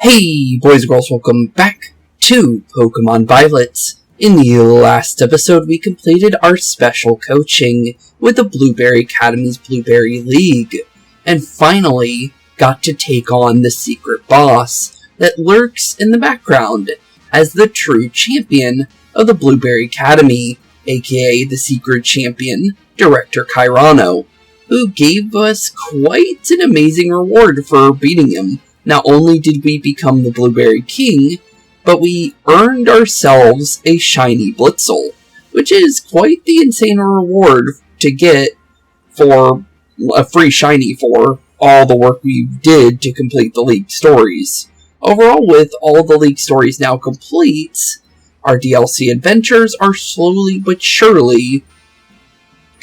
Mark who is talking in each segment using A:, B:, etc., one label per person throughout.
A: Hey boys and girls, welcome back to Pokémon Violet. In the last episode, we completed our special coaching with the Blueberry Academy's Blueberry League, and finally got to take on the secret boss that lurks in the background as the true champion of the Blueberry Academy, aka the secret champion, Director Kairano, who gave us quite an amazing reward for beating him. Not only did we become the Blueberry King, but we earned ourselves a shiny Blitzel, which is quite the insane reward to get for a free shiny for all the work we did to complete the League stories. Overall, with all the League stories now complete, our DLC adventures are slowly but surely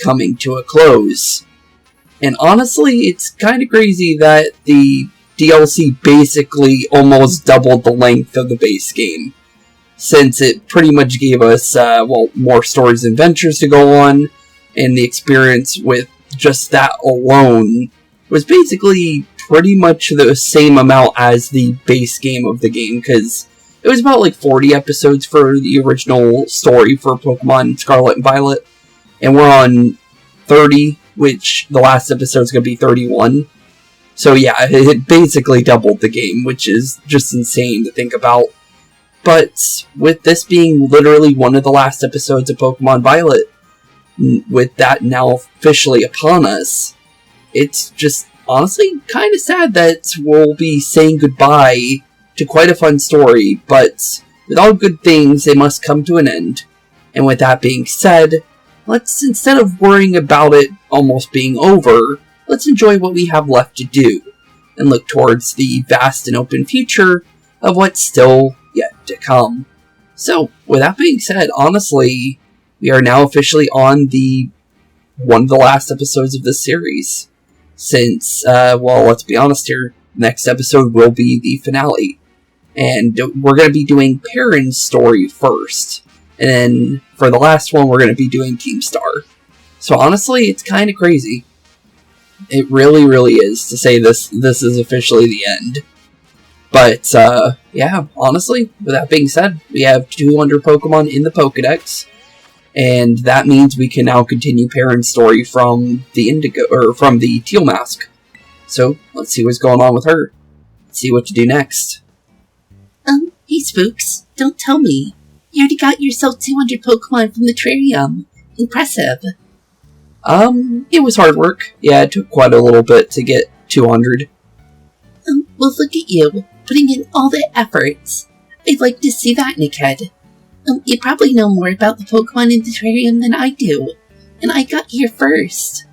A: coming to a close. And honestly, it's kind of crazy that the DLC basically almost doubled the length of the base game, since it pretty much gave us, more stories and adventures to go on, and the experience with just that alone was basically pretty much the same amount as the base game of the game, because it was about like 40 episodes for the original story for Pokemon Scarlet and Violet, and we're on 30, which the last episode is going to be 31. So yeah, it basically doubled the game, which is just insane to think about. But with this being literally one of the last episodes of Pokemon Violet, with that now officially upon us, it's just honestly kind of sad that we'll be saying goodbye to quite a fun story, but with all good things, they must come to an end. And with that being said, let's, instead of worrying about it almost being over, let's enjoy what we have left to do, and look towards the vast and open future of what's still yet to come. So, with that being said, honestly, we are now officially on one of the last episodes of this series. Since, let's be honest here, next episode will be the finale. And we're going to be doing Perrin's story first. And then, for the last one, we're going to be doing Team Star. So honestly, it's kind of crazy. It really, really is, to say this is officially the end. But, yeah, honestly, with that being said, we have 200 Pokemon in the Pokedex, and that means we can now continue Perrin's story from the Indigo, or from the Teal Mask. So, let's see what's going on with her. Let's see what to do next.
B: Hey Spooks, don't tell me. You already got yourself 200 Pokemon from the Terrarium. Impressive.
A: It was hard work. Yeah, it took quite a little bit to get 200.
B: Well, look at you, putting in all the efforts. I'd like to see that, Nickhead. You probably know more about the Pokemon in the Terrarium than I do, and I got here first.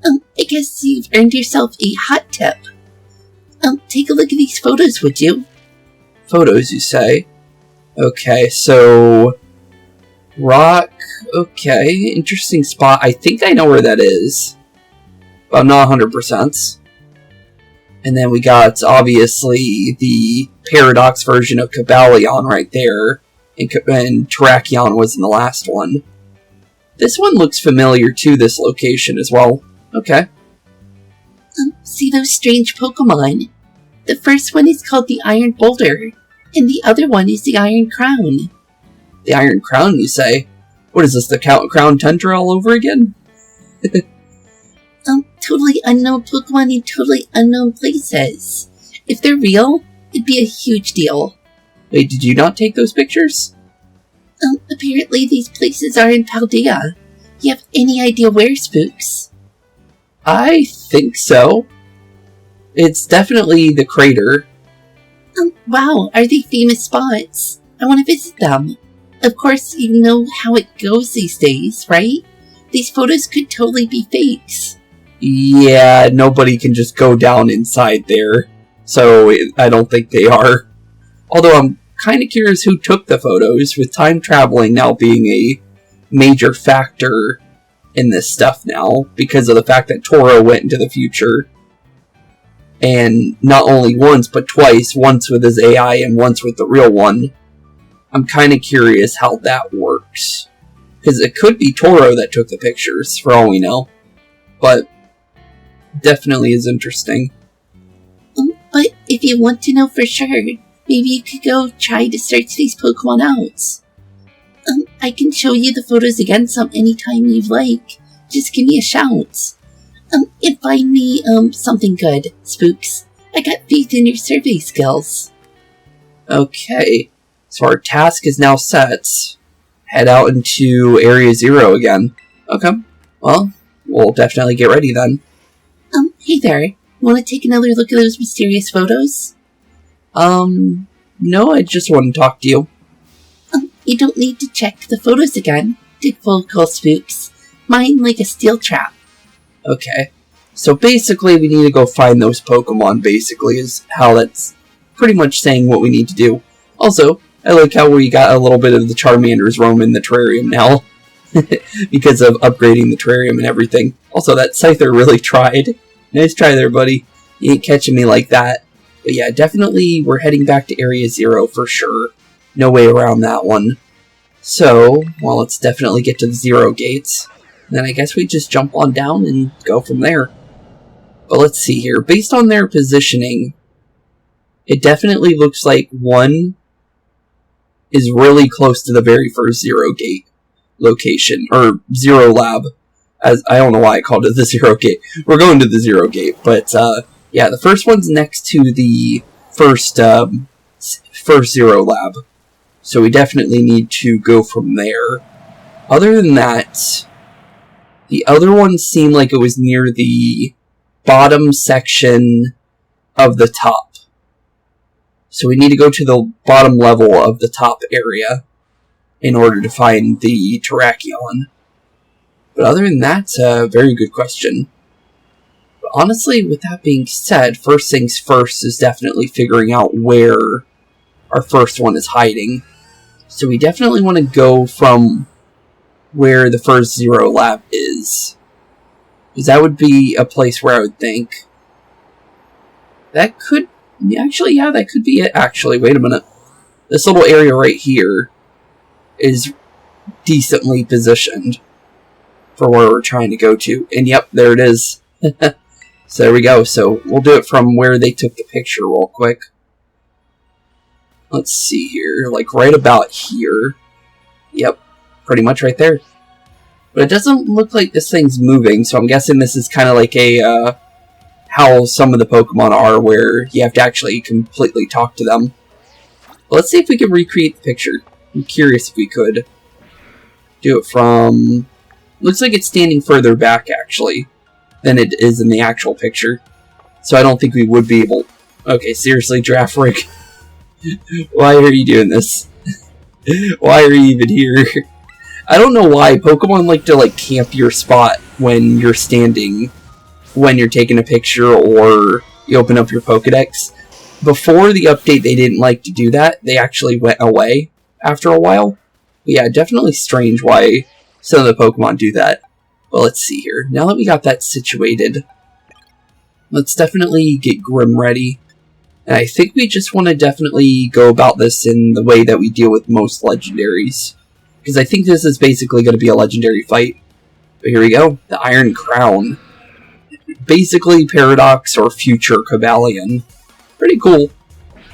B: I guess you've earned yourself a hot tip. Take a look at these photos, would you?
A: Photos, you say? Okay, so Rock, okay, interesting spot. I think I know where that is, but I'm not 100%. And then we got, obviously, the Paradox version of Clavell right there, and Terrakion was in the last one. This one looks familiar to this location as well. Okay.
B: See those strange Pokemon? The first one is called the Iron Boulder, and the other one is the Iron Crown.
A: The Iron Crown, you say? What is this, the Crown Tundra all over again?
B: Totally unknown Pokemon in totally unknown places. If they're real, it'd be a huge deal.
A: Wait, did you not take those pictures?
B: Apparently these places are in Paldea. You have any idea where, Spooks?
A: I think so. It's definitely the crater.
B: Wow, are they famous spots? I want to visit them. Of course, you know how it goes these days, right? These photos could totally be fakes.
A: Yeah, nobody can just go down inside there, so I don't think they are. Although I'm kind of curious who took the photos, with time traveling now being a major factor in this stuff now, because of the fact that Toro went into the future. And not only once, but twice, once with his AI and once with the real one. I'm kind of curious how that works. Because it could be Toro that took the pictures, for all we know. But definitely is interesting.
B: But if you want to know for sure, maybe you could go try to search these Pokemon out. I can show you the photos again anytime you'd like. Just give me a shout. And find me, something good, Spooks. I got faith in your survey skills.
A: Okay, so our task is now set. Head out into Area 0 again. Okay, well, we'll definitely get ready then.
B: Hey there. Want to take another look at those mysterious photos?
A: No, I just want to talk to you.
B: You don't need to check the photos again. Dig Fuecoco, Spooks. Mine like a steel trap.
A: Okay, so basically we need to go find those Pokemon, basically, is how that's pretty much saying what we need to do. Also, I like how we got a little bit of the Charmander's roam in the terrarium now. Because of upgrading the terrarium and everything. Also, that Scyther really tried. Nice try there, buddy. You ain't catching me like that. But yeah, definitely we're heading back to Area 0 for sure. No way around that one. So, well, let's definitely get to the 0 gates. Then I guess we just jump on down and go from there. But let's see here. Based on their positioning, it definitely looks like one is really close to the very first 0 gate location, or 0 lab. As I don't know why I called it the 0 gate. We're going to the 0 gate, but yeah, the first one's next to the first 0 lab. So we definitely need to go from there. Other than that, the other one seemed like it was near the bottom section of the top. So we need to go to the bottom level of the top area in order to find the Terrakion. But other than that, a very good question. But honestly, with that being said, first things first is definitely figuring out where our first one is hiding. So we definitely want to go from where the first 0 lab is. Because that would be a place where I would think that could... Actually, yeah, that could be it. Actually, wait a minute. This little area right here is decently positioned for where we're trying to go to. And yep, there it is. So there we go. So we'll do it from where they took the picture real quick. Let's see here. Like right about here. Yep, pretty much right there. But it doesn't look like this thing's moving, so I'm guessing this is kind of like a... how some of the Pokemon are, where you have to actually completely talk to them. But let's see if we can recreate the picture. I'm curious if we could. Do it from... Looks like it's standing further back, actually, than it is in the actual picture. So I don't think we would be able... Okay, seriously, Giraffe Rig. Why are you doing this? Why are you even here? I don't know why Pokemon like to, camp your spot when you're standing... when you're taking a picture or you open up your Pokedex. Before the update, they didn't like to do that. They actually went away after a while. But yeah, definitely strange why some of the Pokemon do that. But let's see here. Now that we got that situated, let's definitely get Grim ready. And I think we just want to definitely go about this in the way that we deal with most legendaries. Because I think this is basically going to be a legendary fight. But here we go. The Iron Crown. Basically Paradox or future Cavalion. Pretty cool.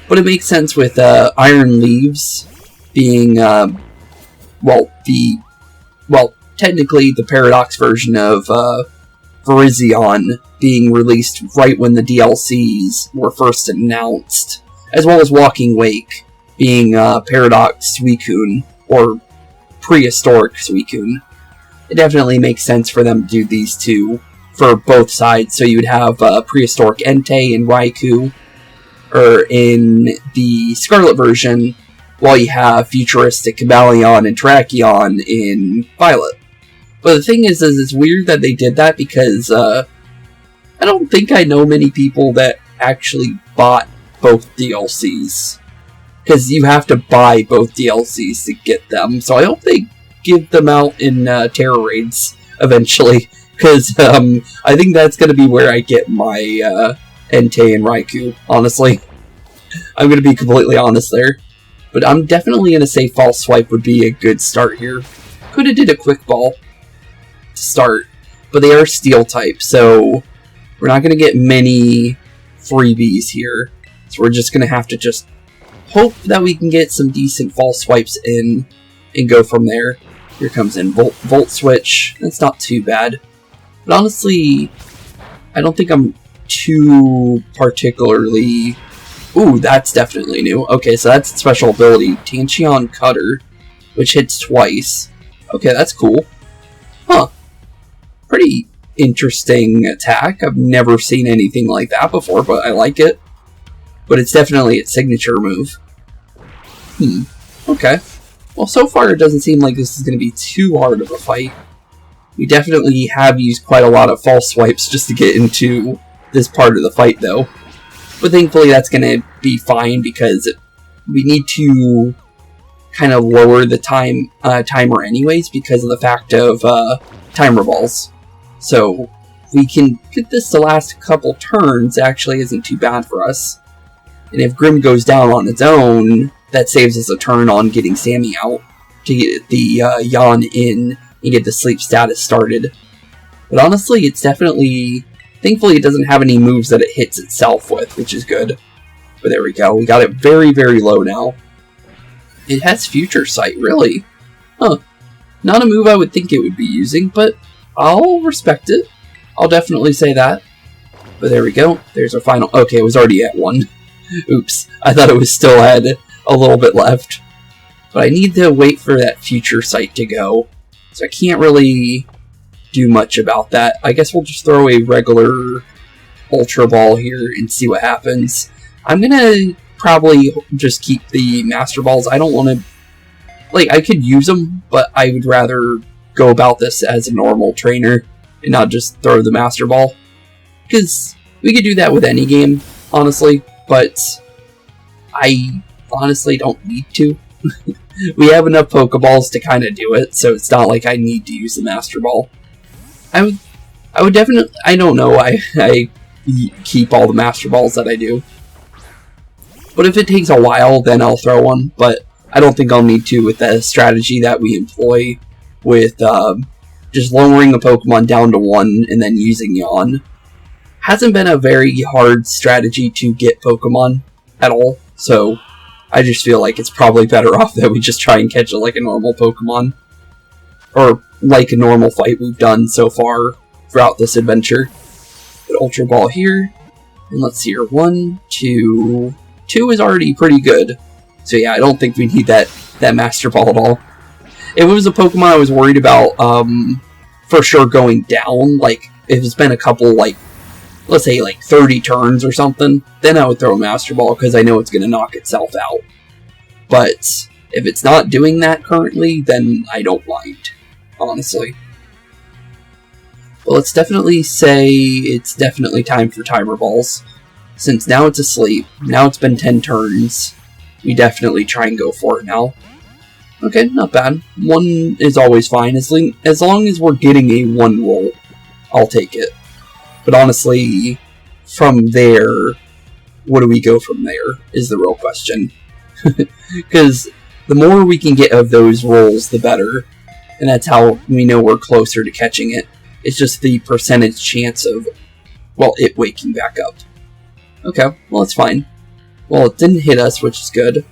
A: But it makes sense with Iron Leaves being, technically the Paradox version of Virizion being released right when the DLCs were first announced. As well as Walking Wake being Paradox Suicune, or prehistoric Suicune. It definitely makes sense for them to do these two for both sides. So you would have prehistoric Entei and Raikou, or in the Scarlet version, while you have futuristic Cavalion and Terrakion in Violet. But the thing is it's weird that they did that because I don't think I know many people that actually bought both DLCs. Because you have to buy both DLCs to get them. So I hope they give them out in Terra Raids eventually. Because I think that's going to be where I get my Entei and Raikou, honestly. I'm going to be completely honest there. But I'm definitely going to say False Swipe would be a good start here. Could have did a Quick Ball to start. But they are Steel type, so we're not going to get many freebies here. So we're just going to have to just hope that we can get some decent false swipes in and go from there. Here comes in Volt Switch. That's not too bad. But honestly, I don't think I'm too particularly... Ooh, that's definitely new. Okay, so that's special ability. Tancheon Cutter, which hits twice. Okay, that's cool. Huh. Pretty interesting attack. I've never seen anything like that before, but I like it. But it's definitely its signature move. Okay. Well, so far it doesn't seem like this is going to be too hard of a fight. We definitely have used quite a lot of false swipes just to get into this part of the fight, though. But thankfully that's going to be fine because we need to kind of lower the timer anyways because of the fact of timer balls. So we can get this to last a couple turns. Actually isn't too bad for us. And if Grim goes down on its own, that saves us a turn on getting Sammy out to get the yawn in and get the sleep status started. But honestly, it's definitely... Thankfully, it doesn't have any moves that it hits itself with, which is good. But there we go. We got it very, very low now. It has Future Sight, really? Huh. Not a move I would think it would be using, but I'll respect it. I'll definitely say that. But there we go. There's our final... Okay, it was already at 1. Oops. I thought it was still had a little bit left. But I need to wait for that Future Sight to go. So I can't really do much about that. I guess we'll just throw a regular Ultra Ball here and see what happens. I'm gonna probably just keep the Master Balls. I don't want to... Like, I could use them, but I would rather go about this as a normal trainer and not just throw the Master Ball. Because we could do that with any game, honestly, but I honestly don't need to. We have enough Pokeballs to kind of do it, so it's not like I need to use the Master Ball. I would definitely... I don't know why I keep all the Master Balls that I do. But if it takes a while, then I'll throw one, but I don't think I'll need to with the strategy that we employ with just lowering a Pokemon down to 1 and then using Yawn. Hasn't been a very hard strategy to get Pokemon at all, so I just feel like it's probably better off that we just try and catch it like a normal Pokemon. Or like a normal fight we've done so far throughout this adventure. Put Ultra Ball here, and let's see here, 1, 2... 2 is already pretty good. So yeah, I don't think we need that Master Ball at all. If it was a Pokemon I was worried about for sure going down, like if it's been a couple, like, let's say like 30 turns or something, then I would throw a Master Ball because I know it's going to knock itself out. But if it's not doing that currently, then I don't mind, honestly. But let's definitely say it's definitely time for Timer Balls. Since now it's asleep, now it's been 10 turns, we definitely try and go for it now. Okay, not bad. 1 is always fine. As long as we're getting a 1 roll, I'll take it. But honestly, from there, what do we go from there, is the real question. Because the more we can get of those rolls, the better. And that's how we know we're closer to catching it. It's just the percentage chance of, well, it waking back up. Okay, well, it's fine. Well, it didn't hit us, which is good.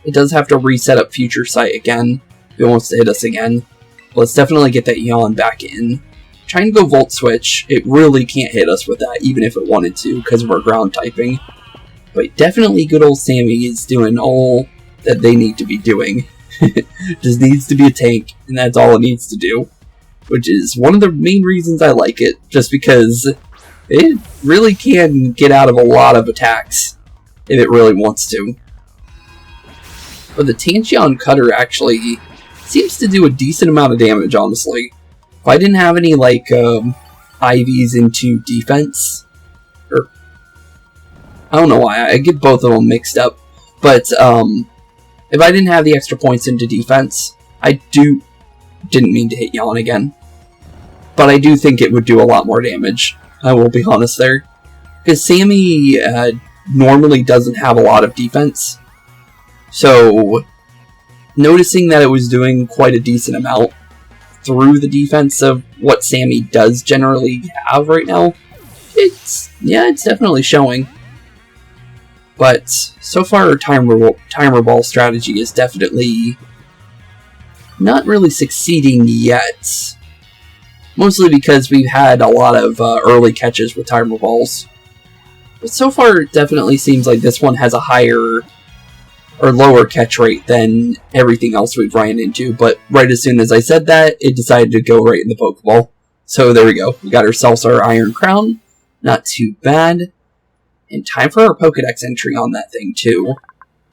A: It does have to reset up Future Sight again if it wants to hit us again. But let's definitely get that Yawn back in. Trying to go Volt Switch, it really can't hit us with that, even if it wanted to, because of our ground typing. But definitely good old Sammy is doing all that they need to be doing. Just needs to be a tank, and that's all it needs to do. Which is one of the main reasons I like it, just because it really can get out of a lot of attacks if it really wants to. But the Tancheon Cutter actually seems to do a decent amount of damage, honestly. If I didn't have any, like, IVs into defense, or I don't know why, I get both of them mixed up, but if I didn't have the extra points into defense, I didn't mean to hit Yawn again, but I do think it would do a lot more damage. I will be honest there. Because Sammy normally doesn't have a lot of defense. So, noticing that it was doing quite a decent amount through the defense of what Sammy does generally have right now, it's definitely showing. But so far, our timer ball strategy is definitely not really succeeding yet. Mostly because we've had a lot of early catches with timer balls. But so far, it definitely seems like this one has a higher or lower catch rate than everything else we've ran into. But right as soon as I said that, it decided to go right in the Pokeball. So there we go. We got ourselves our Iron Crown. Not too bad. And time for our Pokedex entry on that thing, too.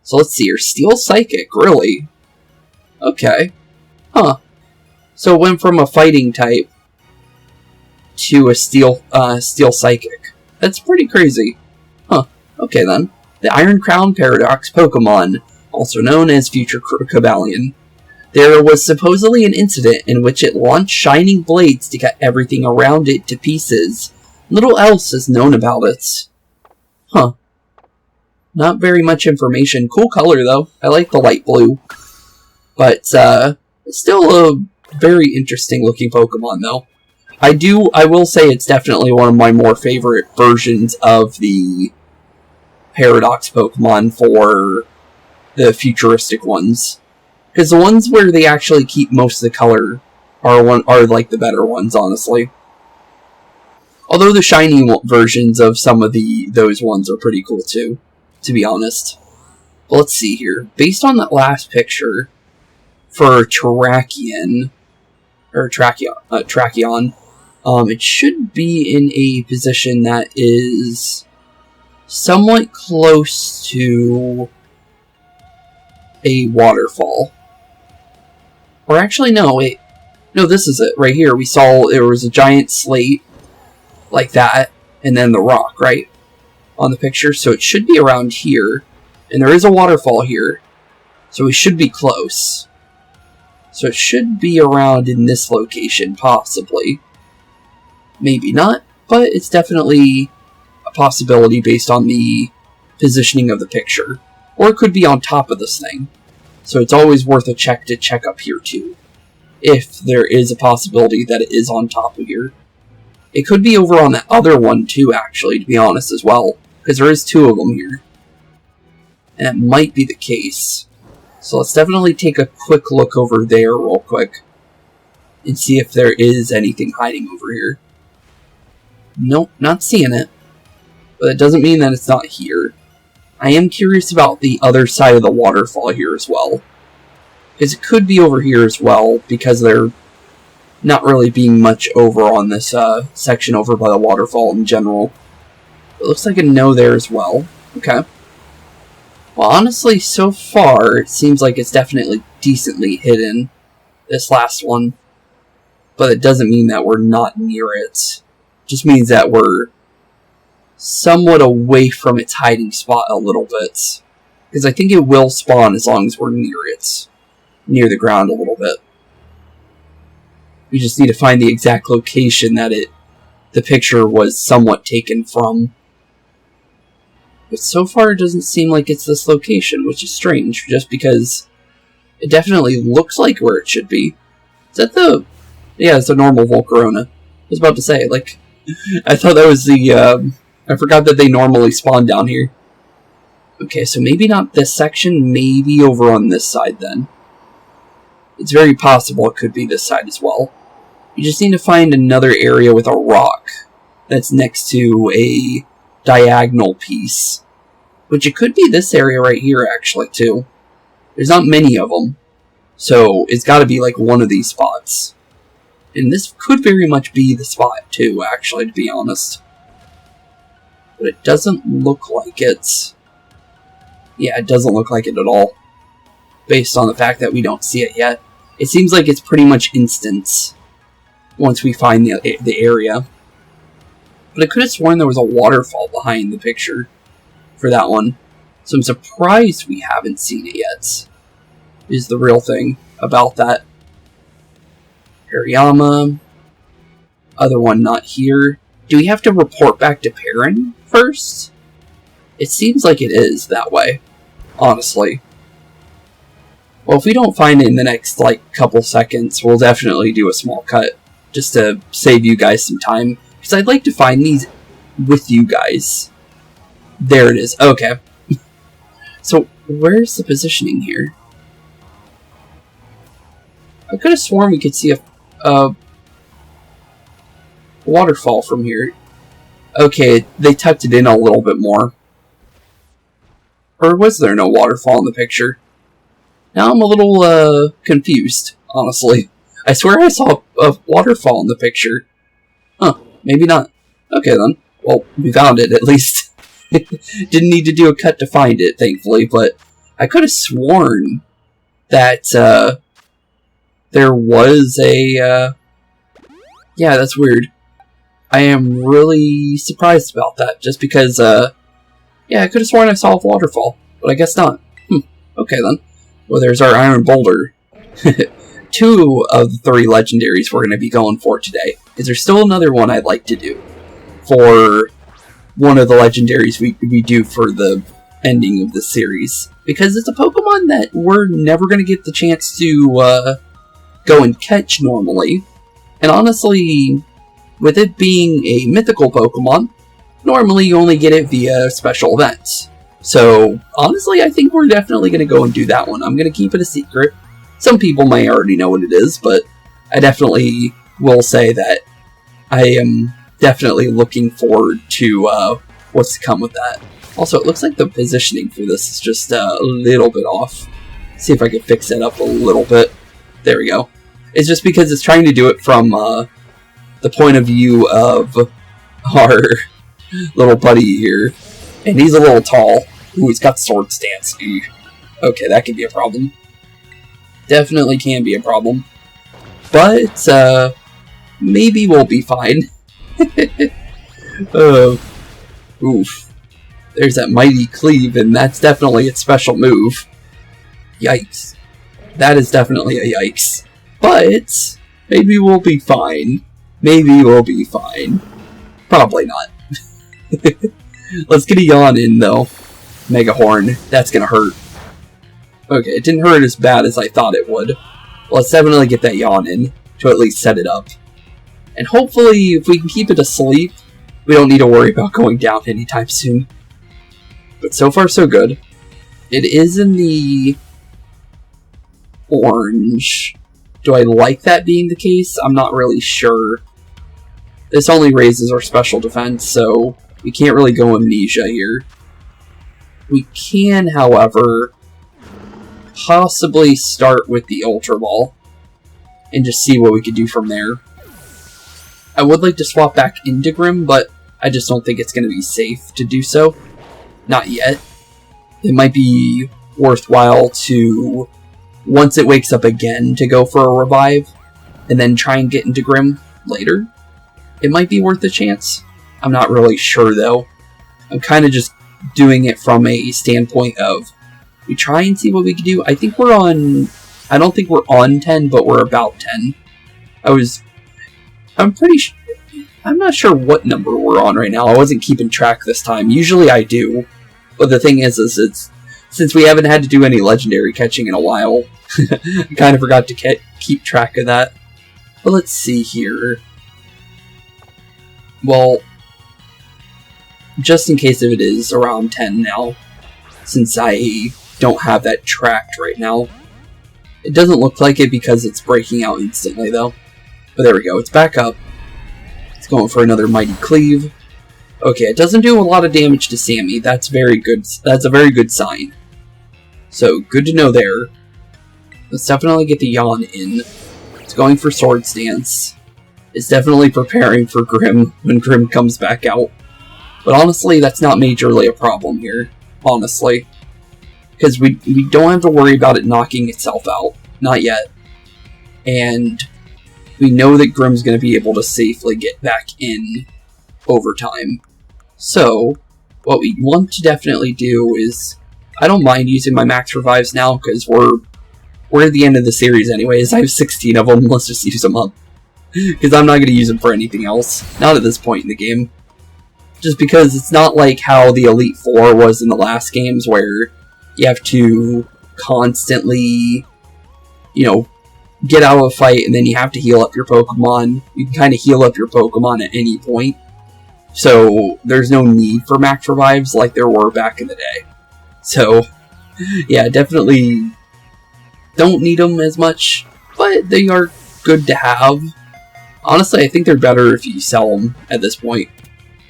A: So let's see here. Steel Psychic, really? Okay. Huh. So it went from a fighting type to a Steel Psychic. That's pretty crazy. Huh. Okay, then. The Iron Crown Paradox Pokemon, also known as Future Cobalion. There was supposedly an incident in which it launched shining blades to cut everything around it to pieces. Little else is known about it. Huh. Not very much information. Cool color, though. I like the light blue. But, still a very interesting looking Pokemon, though. I will say it's definitely one of my more favorite versions of the Paradox Pokemon for the futuristic ones. Because the ones where they actually keep most of the color are like the better ones, honestly. Although the shiny versions of some of those ones are pretty cool too, to be honest. But let's see here. Based on that last picture, for Tracheon, it should be in a position that is somewhat close to a waterfall. Or actually, no, wait. No, this is it, right here. We saw there was a giant slate, like that, and then the rock, right? On the picture, so it should be around here. And there is a waterfall here, so we should be close. So it should be around in this location, possibly. Maybe not, but it's definitely a possibility based on the positioning of the picture. Or it could be on top of this thing. So it's always worth a check to check up here too, if there is a possibility that it is on top of here. It could be over on that other one too, actually, to be honest, as well. Because there is two of them here. And it might be the case. So let's definitely take a quick look over there real quick. And see if there is anything hiding over here. Nope, not seeing it. But it doesn't mean that it's not here. I am curious about the other side of the waterfall here as well. Because it could be over here as well, because they're not really being much over on this section over by the waterfall in general. It looks like a no there as well. Okay. Well, honestly, so far, it seems like it's definitely decently hidden, this last one. But it doesn't mean that we're not near it. It just means that we're somewhat away from its hiding spot a little bit. Because I think it will spawn as long as we're near it. Near the ground a little bit. We just need to find the exact location that the picture was somewhat taken from. But so far it doesn't seem like it's this location, which is strange, just because it definitely looks like where it should be. Is that the... Yeah, it's a normal Volcarona. I was about to say, like, I thought that was the, I forgot that they normally spawn down here. Okay, so maybe not this section, maybe over on this side then. It's very possible it could be this side as well. You just need to find another area with a rock that's next to a diagonal piece. Which it could be this area right here, actually, too. There's not many of them. So it's got to be like one of these spots. And this could very much be the spot, too, actually, to be honest. But it doesn't look like it. Yeah, it doesn't look like it at all. Based on the fact that we don't see it yet. It seems like it's pretty much instant once we find the area. But I could have sworn there was a waterfall behind the picture for that one. So I'm surprised we haven't seen it yet. Is the real thing about that. Hariyama. Other one not here. Do we have to report back to Perrin first? It seems like it is that way. Honestly. Well, if we don't find it in the next, like, couple seconds, we'll definitely do a small cut. Just to save you guys some time. Because I'd like to find these with you guys. There it is. Okay. So, where's the positioning here? I could have sworn we could see a waterfall from here. Okay, they tucked it in a little bit more. Or was there no waterfall in the picture? Now I'm a little, confused, honestly. I swear I saw a waterfall in the picture. Huh, maybe not. Okay then. Well, we found it, at least. Didn't need to do a cut to find it, thankfully, but I could have sworn that, there was a, yeah, that's weird. I am really surprised about that, just because, yeah, I could have sworn I saw a waterfall, but I guess not. Okay then. Well, there's our iron boulder. 2 of the 3 legendaries we're going to be going for today. Is there still another one I'd like to do? For one of the legendaries we do for the ending of the series. Because it's a Pokemon that we're never going to get the chance to, go and catch normally. And honestly, with it being a mythical Pokemon, normally you only get it via special events. So, honestly, I think we're definitely going to go and do that one. I'm going to keep it a secret. Some people may already know what it is, but I definitely will say that I am definitely looking forward to what's to come with that. Also, it looks like the positioning for this is just a little bit off. See if I can fix it up a little bit. There we go. It's just because it's trying to do it from the point of view of our little buddy here. And he's a little tall. Ooh, he's got sword stance. Okay, that could be a problem. Definitely can be a problem. But, maybe we'll be fine. Oof. There's that mighty cleave, and that's definitely its special move. Yikes. That is definitely a yikes. But, maybe we'll be fine. Maybe we'll be fine. Probably not. Let's get a yawn in, though. Mega Horn. That's gonna hurt. Okay, it didn't hurt as bad as I thought it would. Let's definitely get that yawn in, to at least set it up. And hopefully, if we can keep it asleep, we don't need to worry about going down anytime soon. But so far, so good. It is in the orange. Do I like that being the case? I'm not really sure. This only raises our special defense, so we can't really go amnesia here. We can, however, possibly start with the Ultra Ball and just see what we could do from there. I would like to swap back into Grim, but I just don't think it's going to be safe to do so. Not yet. It might be worthwhile to, once it wakes up again, to go for a revive and then try and get into Grim later. It might be worth a chance. I'm not really sure, though. I'm kind of just doing it from a standpoint of, we try and see what we can do. I think we're on, I don't think we're on 10, but we're about 10. I'm not sure what number we're on right now. I wasn't keeping track this time. Usually I do. But the thing is it's, since we haven't had to do any legendary catching in a while, I kind of forgot to keep track of that. But let's see here. Well, just in case if it is around 10 now, since I don't have that tracked right now. It doesn't look like it because it's breaking out instantly, though. But there we go, it's back up. It's going for another Mighty Cleave. Okay, it doesn't do a lot of damage to Sammy. That's very good. That's a very good sign. So, good to know there. Let's definitely get the Yawn in. It's going for Sword Stance. It's definitely preparing for Grim when Grim comes back out. But honestly, that's not majorly a problem here. Honestly. Because we don't have to worry about it knocking itself out. Not yet. And we know that Grim's going to be able to safely get back in over time. So, what we want to definitely do is, I don't mind using my max revives now, because we're at the end of the series anyways. I have 16 of them, let's just use them up. Because I'm not going to use them for anything else. Not at this point in the game. Just because it's not like how the Elite Four was in the last games, where you have to constantly, you know, get out of a fight and then you have to heal up your Pokemon. You can kind of heal up your Pokemon at any point. So, there's no need for max revives like there were back in the day. So, Yeah, definitely don't need them as much, but they are good to have. Honestly, I think they're better if you sell them at this point.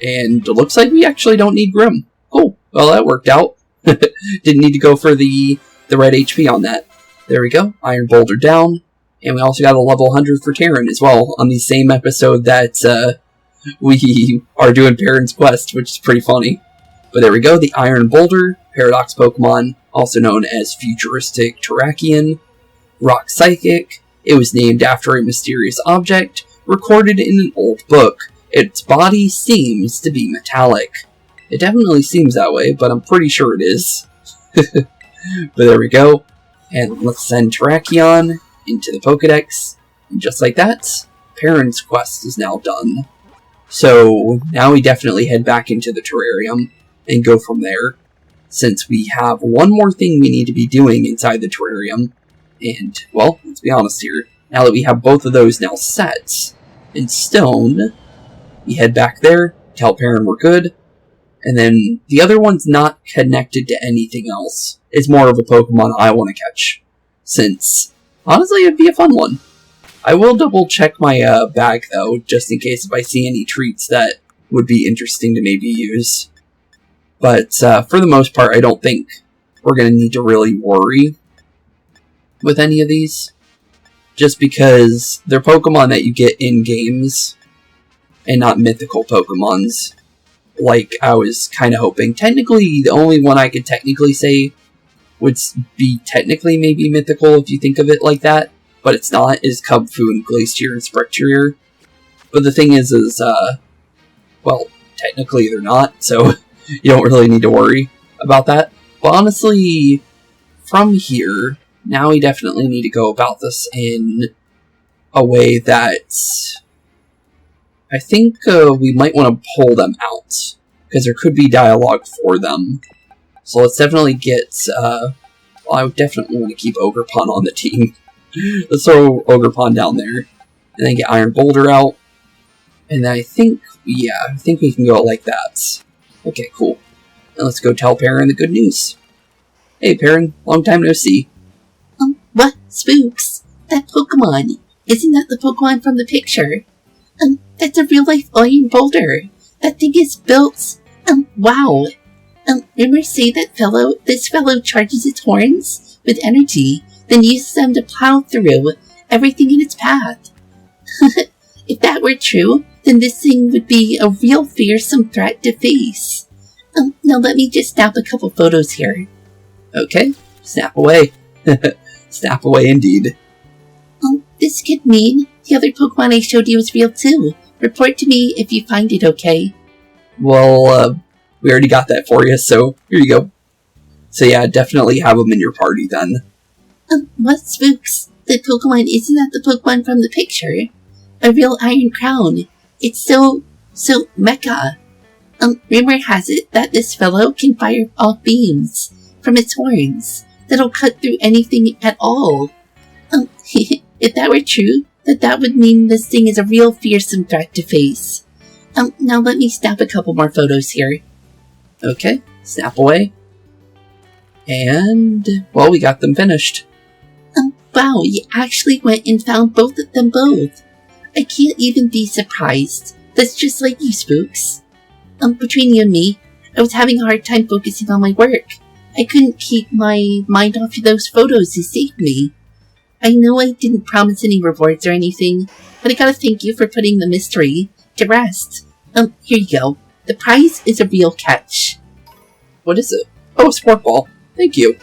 A: And it looks like we actually don't need Grim. Cool. Well, that worked out. Didn't need to go for the red HP on that. There we go. Iron Boulder down. And we also got a level 100 for Terran as well on the same episode that we are doing Perrin's Quest, which is pretty funny. But there we go. The Iron Boulder, Paradox Pokemon, also known as Futuristic Terrakion. Rock Psychic. It was named after a mysterious object recorded in an old book. Its body seems to be metallic. It definitely seems that way, but I'm pretty sure it is. But there we go. And let's send Terrakion into the Pokedex. And just like that, Perrin's Quest is now done. So now we definitely head back into the terrarium and go from there, since we have one more thing we need to be doing inside the terrarium. And, well, let's be honest here. Now that we have both of those now set in stone, we head back there, tell Perrin we're good, and then the other one's not connected to anything else. It's more of a Pokemon I want to catch, since, honestly, it'd be a fun one. I will double check my bag, though, just in case if I see any treats that would be interesting to maybe use. But for the most part, I don't think we're going to need to really worry with any of these. Just because they're Pokemon that you get in games, and not mythical Pokemons, like I was kind of hoping. Technically, the only one I could technically say would be technically maybe mythical if you think of it like that, but it's not, is Cubfu and Glacier and Spectrier. But the thing is, well, technically they're not, so you don't really need to worry about that. But honestly, from here, now we definitely need to go about this in a way that I think we might want to pull them out, because there could be dialogue for them. So let's definitely get, well, I would definitely want to keep Ogerpon on the team. Let's throw Ogerpon down there, and then get Iron Boulder out. And then I think, yeah, I think we can go like that. Okay, cool. And let's go tell Perrin the good news. Hey Perrin, long time no see.
B: What? Spooks? That Pokemon? Isn't that the Pokemon from the picture? That's a real-life iron boulder. That thing is built... wow. Remember say that this fellow charges its horns with energy, then uses them to plow through everything in its path. If that were true, then this thing would be a real fearsome threat to face. Now let me just snap a couple photos here.
A: Okay, snap away. Snap away indeed.
B: This could mean the other Pokemon I showed you is real too. Report to me if you find it, okay?
A: Well, we already got that for you, so here you go. So yeah, definitely have them in your party then.
B: What, Spooks? The Pokemon isn't that the Pokemon from the picture? A real Iron Crown. It's so mecha. Rumor has it that this fellow can fire off beams from its horns that'll cut through anything at all. If that were true, that would mean this thing is a real fearsome threat to face. Now let me snap a couple more photos here.
A: Okay, snap away. And, well, we got them finished.
B: Wow, you actually went and found both of them both. I can't even be surprised. That's just like you, Spooks. Between you and me, I was having a hard time focusing on my work. I couldn't keep my mind off of those photos you saved me. I know I didn't promise any rewards or anything, but I gotta thank you for putting the mystery to rest. Here you go. The prize is a real catch.
A: What is it? Oh, a sport ball. Thank you.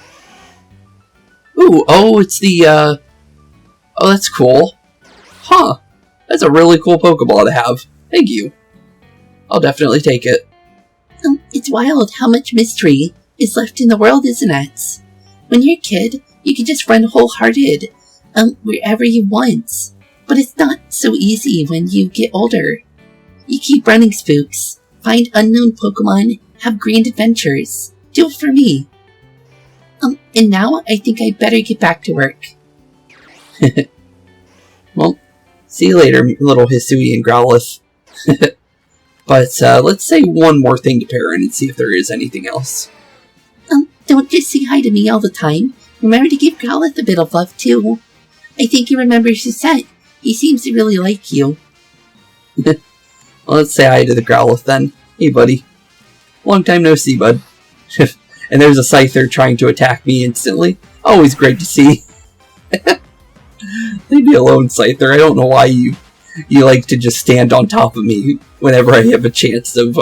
A: Ooh, oh, it's the, oh, that's cool. Huh. That's a really cool Pokeball to have. Thank you. I'll definitely take it.
B: It's wild how much mystery is left in the world, isn't it? When you're a kid, you can just run wholehearted, wherever you want. But it's not so easy when you get older. You keep running, Spooks. Find unknown Pokemon, have grand adventures. Do it for me. And now I think I better get back to work.
A: Well, see you later, little Hisui and Growlithe. But let's say one more thing to Perrin and see if there is anything else.
B: Don't just say hi to me all the time. Remember to give Growlithe a bit of love, too. I think he remembers his set. He seems to really like you.
A: Well, let's say hi to the Growlithe then. Hey, buddy. Long time no see, bud. And there's a Scyther trying to attack me instantly. Always great to see. Leave me alone, Scyther. I don't know why you like to just stand on top of me whenever I have a chance of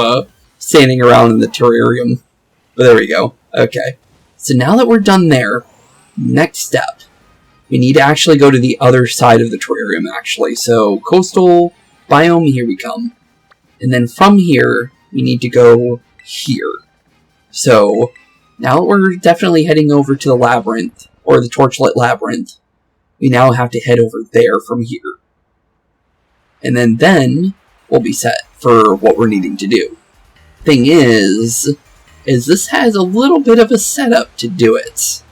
A: standing around in the terrarium. But there we go. Okay. So now that we're done there, next step. We need to actually go to the other side of the terrarium, actually. So, coastal biome, here we come. And then from here, we need to go here. So, now we're definitely heading over to the labyrinth, or the torchlit labyrinth. We now have to head over there from here. And then we'll be set for what we're needing to do. Thing is this has a little bit of a setup to do it.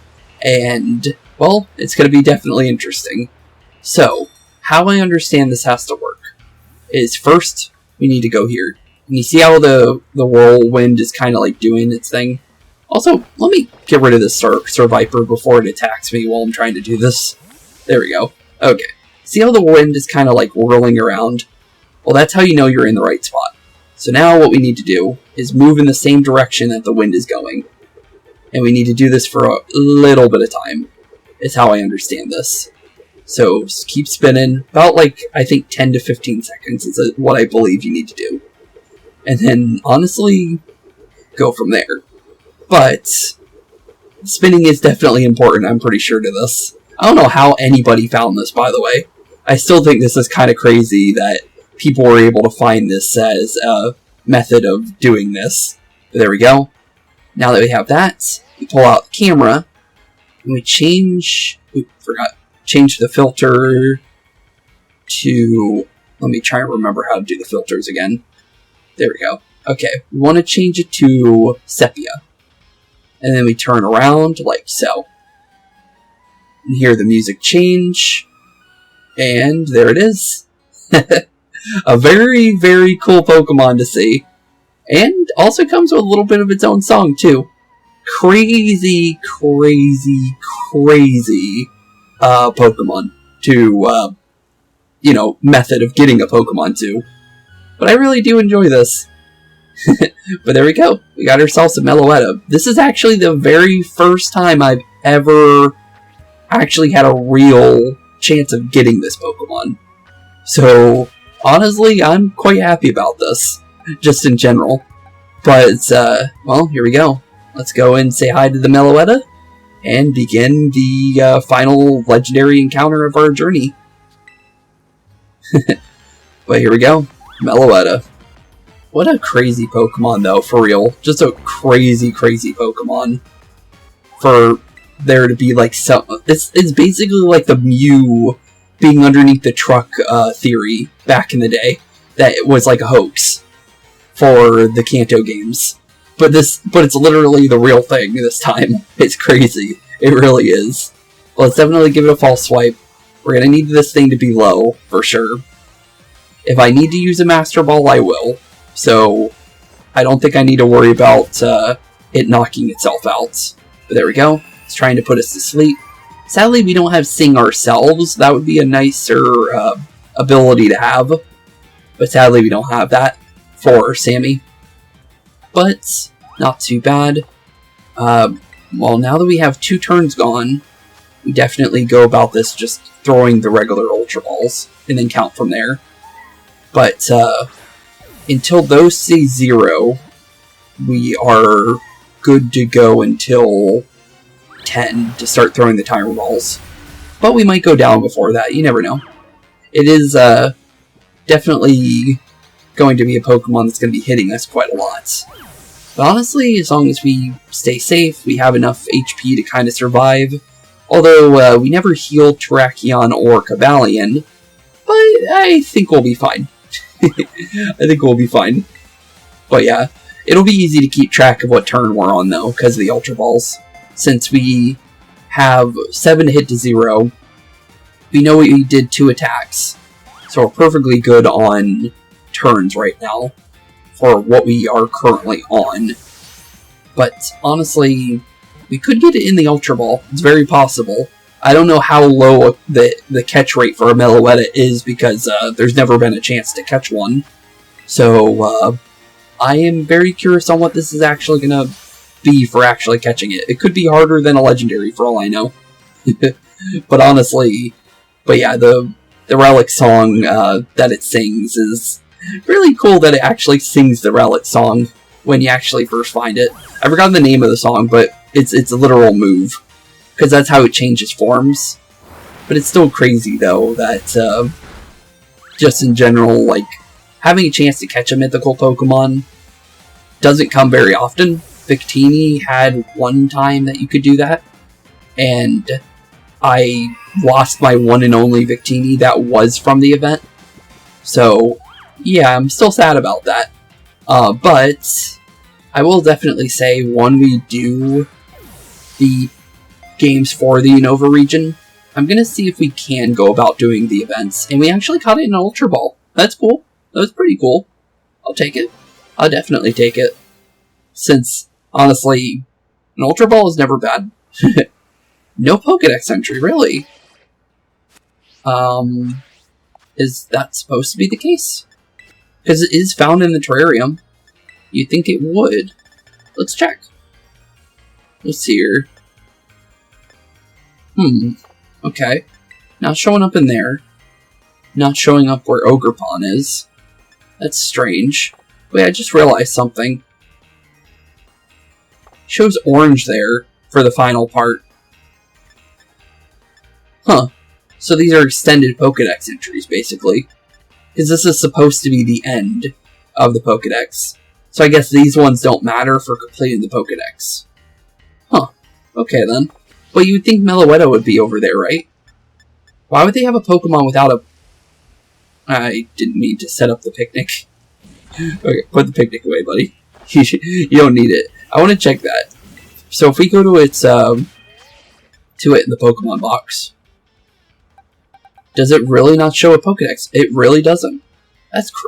A: And, well, it's going to be definitely interesting. So, how I understand this has to work is first, we need to go here. And you see how the whirlwind is kind of like doing its thing? Also, let me get rid of this Sir Viper before it attacks me while I'm trying to do this. There we go. Okay. See how the wind is kind of like whirling around? Well, that's how you know you're in the right spot. So now what we need to do is move in the same direction that the wind is going. And we need to do this for a little bit of time, is how I understand this. So just keep spinning. About like, I think 10 to 15 seconds is what I believe you need to do. And then, honestly, go from there. But spinning is definitely important, I'm pretty sure, to this. I don't know how anybody found this, by the way. I still think this is kind of crazy that people were able to find this as a method of doing this. But there we go. Now that we have that, we pull out the camera, and we change... Oops, forgot. Change the filter to... Let me try and remember how to do the filters again. There we go. Okay, we want to change it to sepia. And then we turn around like so. And hear the music change. And there it is. A very, very cool Pokemon to see. And also comes with a little bit of its own song, too. Crazy, crazy, crazy Pokemon to, method of getting a Pokemon to. But I really do enjoy this. But there we go. We got ourselves a Meloetta. This is actually the very first time I've ever actually had a real chance of getting this Pokemon. So, honestly, I'm quite happy about this. Just in general. But, well, here we go. Let's go and say hi to the Meloetta. And begin the final legendary encounter of our journey. But here we go. Meloetta. What a crazy Pokemon, though, for real. Just a crazy, crazy Pokemon. For there to be, like, some... It's basically like the Mew being underneath the truck theory back in the day. That it was like a hoax for the Kanto games. But it's literally the real thing this time. It's crazy. It really is. Well, let's definitely give it a false swipe. We're gonna need this thing to be low, for sure. If I need to use a Master Ball, I will. So, I don't think I need to worry about it knocking itself out. But there we go. It's trying to put us to sleep. Sadly, we don't have Sing ourselves. That would be a nicer ability to have. But sadly, we don't have that for Sammy. But, not too bad. Well, now that we have 2 turns gone, we definitely go about this just throwing the regular Ultra Balls. And then count from there. But, until those say 0, we are good to go until 10 to start throwing the Timer Balls. But we might go down before that, you never know. It is definitely going to be a Pokemon that's going to be hitting us quite a lot. But honestly, as long as we stay safe, we have enough HP to kind of survive. Although we never healed Terrakion or Cavalion, but I think we'll be fine. I think we'll be fine. But yeah, it'll be easy to keep track of what turn we're on, though, because of the Ultra Balls. Since we have 7 to hit to 0, we know we did 2 attacks. So we're perfectly good on turns right now for what we are currently on. But honestly, We could get it in the Ultra Ball. It's very possible. I don't know how low the catch rate for a Meloetta is because there's never been a chance to catch one. So, I am very curious on what this is actually going to be for actually catching it. It could be harder than a Legendary for all I know. But honestly, yeah, the Relic song that it sings is really cool that it actually sings the Relic song when you actually first find it. I forgot the name of the song, but it's a literal move, because that's how it changes forms. But it's still crazy, though, that just in general, like, having a chance to catch a mythical Pokemon doesn't come very often. Victini had one time that you could do that, and I lost my one and only Victini that was from the event. So, yeah, I'm still sad about that. But I will definitely say when we do the games for the Unova region, I'm going to see if we can go about doing the events. And we actually caught it in an Ultra Ball. That's cool. That was pretty cool. I'll take it. I'll definitely take it. Since, honestly, an Ultra Ball is never bad. No Pokedex entry, really. Is that supposed to be the case? Because it is found in the terrarium. You'd think it would. Let's check. Let's see here. Okay. Not showing up in there. Not showing up where Ogerpon is. That's strange. Wait, I just realized something. Shows orange there for the final part. Huh. So these are extended Pokedex entries, basically. Because this is supposed to be the end of the Pokedex. So I guess these ones don't matter for completing the Pokedex. Huh. Okay, then. Well, you would think Meloetta would be over there, right? Why would they have a Pokemon without a... I didn't mean to set up the picnic. Okay, put the picnic away, buddy. You don't need it. I want to check that. So if we go to its, to it in the Pokemon box, does it really not show a Pokedex? It really doesn't.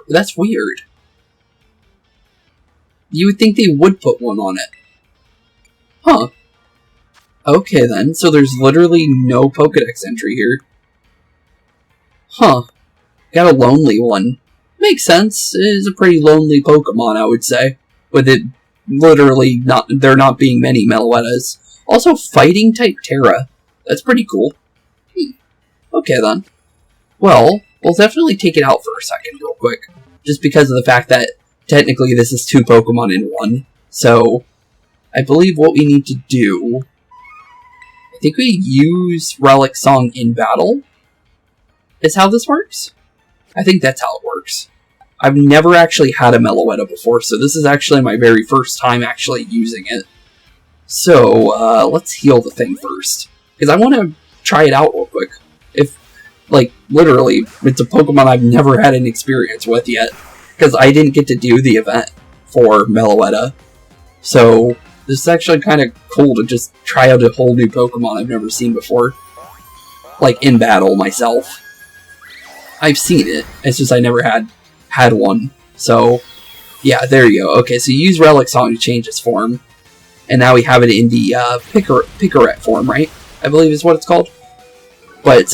A: That's weird. You would think they would put one on it. Huh. Okay then, so there's literally no Pokedex entry here. Huh. Got a lonely one. Makes sense. It is a pretty lonely Pokemon, I would say. With it literally there not being many Meloettas. Also, fighting type Terra. That's pretty cool. Okay then. Well, we'll definitely take it out for a second real quick. Just because of the fact that technically this is two Pokemon in one. So, I believe what we need to do... I think we use Relic Song in battle. Is how this works? I think that's how it works. I've never actually had a Meloetta before, so this is actually my very first time actually using it. So, let's heal the thing first. Because I want to try it out real quick. If, like, literally, it's a Pokemon I've never had an experience with yet. Because I didn't get to do the event for Meloetta. So, this is actually kind of cool to just try out a whole new Pokemon I've never seen before. Like, in battle, myself. I've seen it, it's just I never had one. So, yeah, there you go. Okay, so you use Relic Song to change its form. And now we have it in the Picaret form, right? I believe is what it's called. But,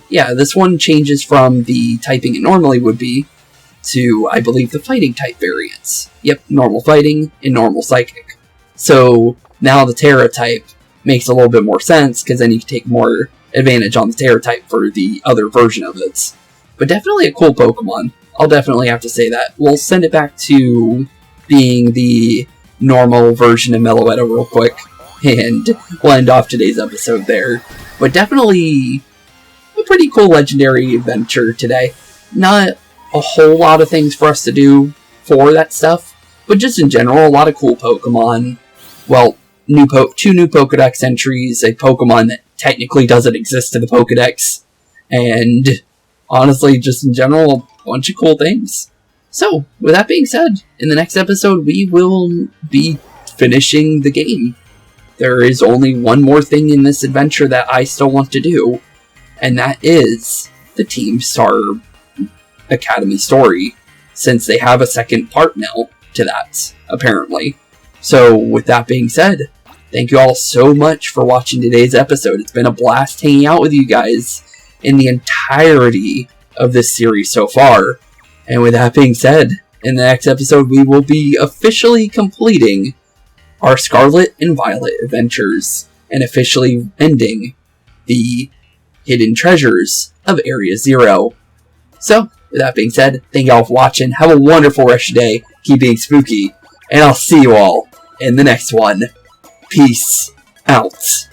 A: yeah, this one changes from the typing it normally would be to, I believe, the fighting type variants. Yep, normal fighting and normal psychic. So, now the Terra type makes a little bit more sense, because then you can take more advantage on the Terra type for the other version of it. But definitely a cool Pokemon. I'll definitely have to say that. We'll send it back to being the normal version of Meloetta real quick, and we'll end off today's episode there. But definitely a pretty cool legendary adventure today. Not a whole lot of things for us to do for that stuff, but just in general, a lot of cool Pokemon. Well, two new Pokedex entries, a Pokemon that technically doesn't exist in the Pokedex, and honestly, just in general, a bunch of cool things. So, with that being said, in the next episode, we will be finishing the game. There is only one more thing in this adventure that I still want to do, and that is the Team Star Academy story, since they have a second part now to that, apparently. So, with that being said, thank you all so much for watching today's episode. It's been a blast hanging out with you guys in the entirety of this series so far. And with that being said, in the next episode we will be officially completing our Scarlet and Violet adventures and officially ending the hidden treasures of Area 0. So, with that being said, thank you all for watching. Have a wonderful rest of your day. Keep being spooky. And I'll see you all in the next one. Peace out.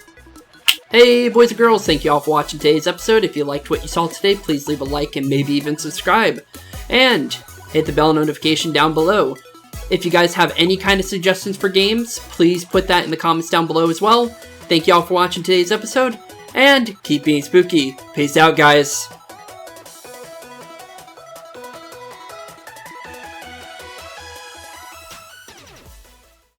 C: Hey boys and girls, thank you all for watching today's episode. If you liked what you saw today, please leave a like and maybe even subscribe. And hit the bell notification down below. If you guys have any kind of suggestions for games, please put that in the comments down below as well. Thank you all for watching today's episode, and keep being spooky. Peace out, guys.